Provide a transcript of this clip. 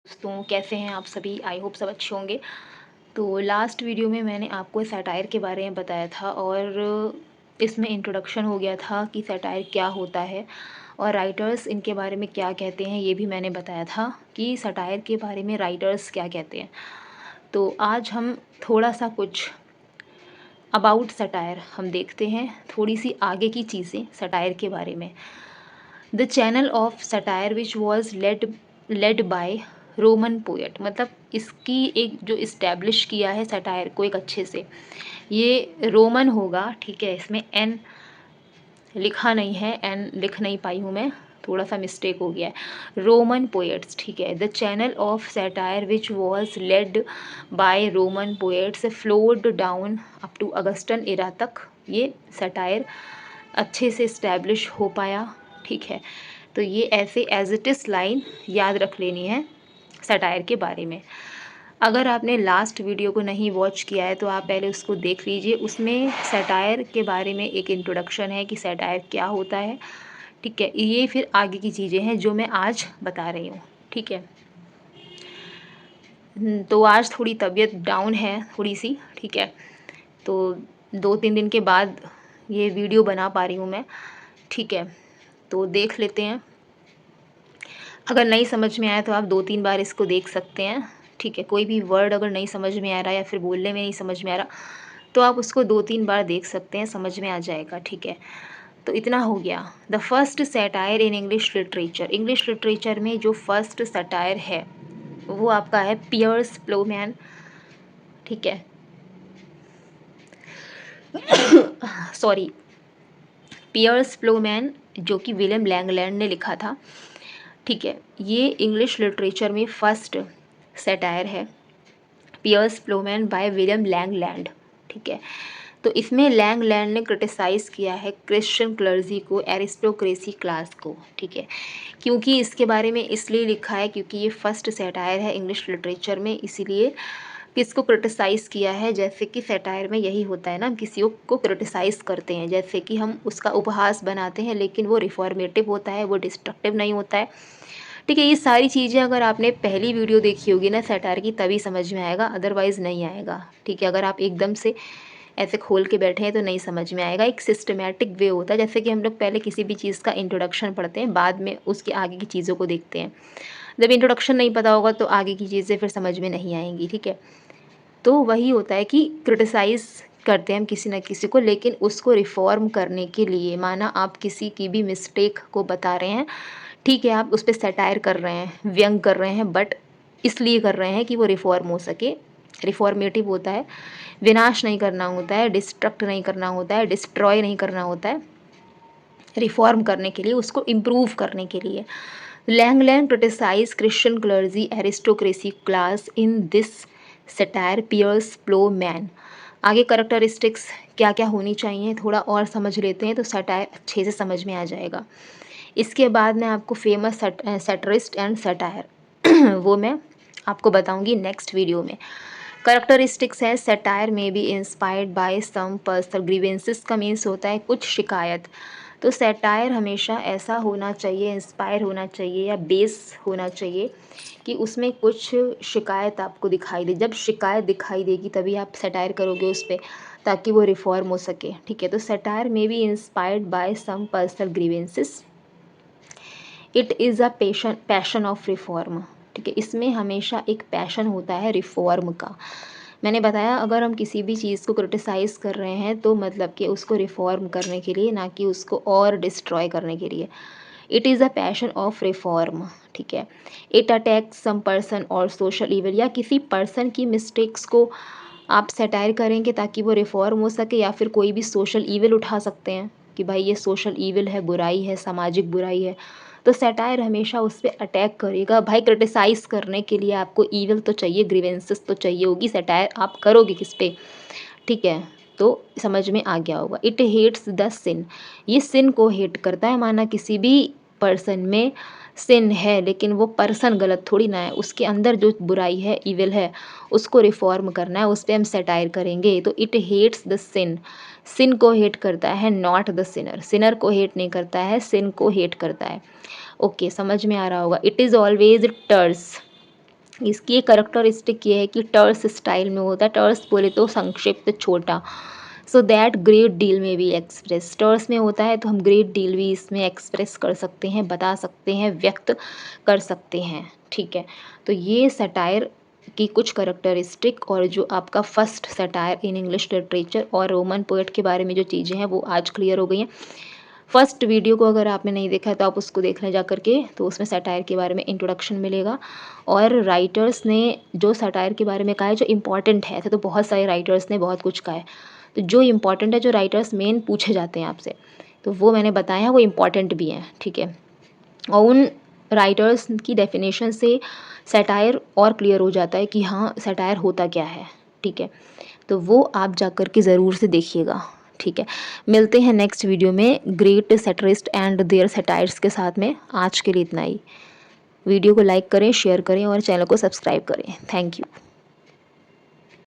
दोस्तों कैसे हैं आप सभी। आई होप सब अच्छे होंगे। तो लास्ट वीडियो में मैंने आपको सैटायर के बारे में बताया था और इसमें इंट्रोडक्शन हो गया था कि सैटायर क्या होता है और राइटर्स इनके बारे में क्या कहते हैं, ये भी मैंने बताया था कि सैटायर के बारे में राइटर्स क्या कहते हैं। तो आज हम थोड़ा सा कुछ अबाउट सैटायर हम देखते हैं, थोड़ी सी आगे की चीज़ें सैटायर के बारे में। The channel of satire which was led by Roman poet, मतलब इसकी एक जो इस्टेब्लिश किया है सटायर को एक अच्छे से, ये रोमन होगा। ठीक है, इसमें एन लिखा नहीं है, एन लिख नहीं पाई हूँ मैं, थोड़ा सा मिस्टेक हो गया है। रोमन पोएट्स, ठीक है। The channel of satire which was led by Roman poets flowed down up to Augustan era तक ये सटायर अच्छे से इस्टेब्लिश हो पाया। ठीक है, तो ये ऐसे एज इट इज़ लाइन याद रख लेनी है सटायर के बारे में। अगर आपने लास्ट वीडियो को नहीं वॉच किया है तो आप पहले उसको देख लीजिए। उसमें सटायर के बारे में एक इंट्रोडक्शन है कि सटायर क्या होता है। ठीक है, ये फिर आगे की चीज़ें हैं जो मैं आज बता रही हूँ। ठीक है, तो आज थोड़ी तबीयत डाउन है थोड़ी सी। ठीक है, तो 2-3 दिन के बाद ये वीडियो बना पा रही हूँ मैं। ठीक है, तो देख लेते हैं। अगर नहीं समझ में आया तो आप 2-3 बार इसको देख सकते हैं। ठीक है, कोई भी वर्ड अगर नहीं समझ में आ रहा या फिर बोलने में नहीं समझ में आ रहा तो आप उसको 2-3 बार देख सकते हैं, समझ में आ जाएगा। ठीक है, तो इतना हो गया। The first satire in English literature, English literature में जो फर्स्ट सटायर है वो आपका है पियर्स प्लोमैन। ठीक है, सॉरी, पियर्स प्लोमैन, जो कि विलियम लैंगलैंड ने लिखा था। ठीक है, ये इंग्लिश लिटरेचर में फर्स्ट सैटायर है, Piers Plowman by William Langland. ठीक है, तो इसमें लैंगलैंड ने क्रिटिसाइज़ किया है क्रिश्चियन क्लर्जी को, एरिस्टोक्रेसी क्लास को। ठीक है, क्योंकि इसके बारे में इसलिए लिखा है क्योंकि ये फर्स्ट सैटायर है इंग्लिश लिटरेचर में, इसीलिए किसको क्रिटिसाइज़ किया है। जैसे कि सैटायर में यही होता है ना, हम किसी को क्रिटिसाइज़ करते हैं, जैसे कि हम उसका उपहास बनाते हैं, लेकिन वो रिफॉर्मेटिव होता है, वो डिस्ट्रक्टिव नहीं होता है। ठीक है, ये सारी चीज़ें अगर आपने पहली वीडियो देखी होगी ना सैटायर की तभी समझ में आएगा, अदरवाइज़ नहीं आएगा। ठीक है, अगर आप एकदम से ऐसे खोल के बैठे हैं तो नहीं समझ में आएगा। एक सिस्टमैटिक वे होता है, जैसे कि हम लोग पहले किसी भी चीज़ का इंट्रोडक्शन पढ़ते हैं, बाद में उसके आगे की चीज़ों को देखते हैं। जब इंट्रोडक्शन नहीं पता होगा तो आगे की चीज़ें फिर समझ में नहीं आएंगी। ठीक है, तो वही होता है कि क्रिटिसाइज़ करते हैं हम किसी न किसी को, लेकिन उसको रिफ़ॉर्म करने के लिए, माना आप किसी की भी मिस्टेक को बता रहे हैं, ठीक है, आप उस पे सैटायर कर रहे हैं, व्यंग कर रहे हैं, बट इसलिए कर रहे हैं कि वो रिफ़ॉर्म हो सके। रिफ़ॉर्मेटिव होता है, विनाश नहीं करना होता है, डिस्ट्रक्ट नहीं करना होता है, डिस्ट्रॉय नहीं करना होता है, रिफ़ॉर्म करने के लिए, उसको इम्प्रूव करने के लिए। Langland criticise Christian clergy aristocracy class in this satire Piers Plowman. आगे करेक्टरिस्टिक्स क्या क्या होनी चाहिए थोड़ा और समझ लेते हैं तो सटायर अच्छे से समझ में आ जाएगा। इसके बाद मैं आपको फेमस सैटरिस्ट एंड सटायर वो मैं आपको बताऊंगी नेक्स्ट वीडियो में। करेक्टरिस्टिक्स है, satire may be inspired by some personal grievances का मीन्स होता है कुछ शिकायत। तो सैटायर हमेशा ऐसा होना चाहिए, इंस्पायर होना चाहिए या बेस होना चाहिए कि उसमें कुछ शिकायत आपको दिखाई दे। जब शिकायत दिखाई देगी तभी आप सैटायर करोगे उस पर, ताकि वो रिफॉर्म हो सके। ठीक है, तो satire may be inspired by some personal grievances, it is a passion of reform. ठीक है, इसमें हमेशा एक पैशन होता है रिफॉर्म का। मैंने बताया अगर हम किसी भी चीज़ को क्रिटिसाइज़ कर रहे हैं तो मतलब कि उसको रिफॉर्म करने के लिए, ना कि उसको और डिस्ट्रॉय करने के लिए। It is a passion of reform. ठीक है, इट अटैक्स सम पर्सन और सोशल इवल, या किसी पर्सन की मिस्टेक्स को आप सैटायर करेंगे ताकि वो रिफॉर्म हो सके, या फिर कोई भी सोशल इविल उठा सकते हैं कि भाई ये सोशल इविल है, बुराई है, सामाजिक बुराई है, तो सैटायर हमेशा उस पर अटैक करेगा। भाई क्रिटिसाइज़ करने के लिए आपको इविल तो चाहिए, ग्रीवेंसेस तो चाहिए होगी, सैटायर आप करोगे किस पे। ठीक है, तो समझ में आ गया होगा। इट हेट्स द सिन, ये सिन को हेट करता है, माना किसी भी पर्सन में सिन है लेकिन वो पर्सन गलत थोड़ी ना है, उसके अंदर जो बुराई है, इविल है, उसको रिफॉर्म करना है, उस पर हम सैटायर करेंगे। तो इट हेट्स द सिन, सिन को हेट करता है, नॉट द सिनर, सिनर को हेट नहीं करता है, सिन को हेट करता है। ओके, समझ में आ रहा होगा। इट इज़ ऑलवेज टर्स, इसकी एक कैरेक्टरिस्टिक ये है कि टर्स स्टाइल में होता है। टर्स बोले तो संक्षिप्त, छोटा। सो दैट ग्रेट डील में भी एक्सप्रेस, टर्स में होता है तो हम ग्रेट डील भी इसमें एक्सप्रेस कर सकते हैं, बता सकते हैं, व्यक्त कर सकते हैं। ठीक है, तो ये सटायर की कुछ कैरेक्टरिस्टिक और जो आपका first satire in English literature और रोमन पोएट के बारे में जो चीज़ें हैं वो आज क्लियर हो गई हैं। फर्स्ट वीडियो को अगर आपने नहीं देखा है तो आप उसको देख लें जा करके, तो उसमें सटायर के बारे में इंट्रोडक्शन मिलेगा और राइटर्स ने जो सटायर के बारे में कहा है जो इम्पॉर्टेंट है। ऐसे तो बहुत सारे राइटर्स ने बहुत कुछ कहा है, तो जो इम्पॉर्टेंट है, जो राइटर्स मेन पूछे जाते हैं आपसे, तो वो मैंने बताया है, वो इम्पॉर्टेंट भी हैं। ठीक है, और उन राइटर्स की डेफिनेशन से सटायर और क्लियर हो जाता है कि हाँ सटायर होता क्या है। ठीक है, तो वो आप जा कर के ज़रूर से देखिएगा। ठीक है, मिलते हैं नेक्स्ट वीडियो में ग्रेट सेटरिस्ट एंड देयर सटायर्स के साथ में। आज के लिए इतना ही। वीडियो को लाइक करें, शेयर करें और चैनल को सब्सक्राइब करें। Thank you.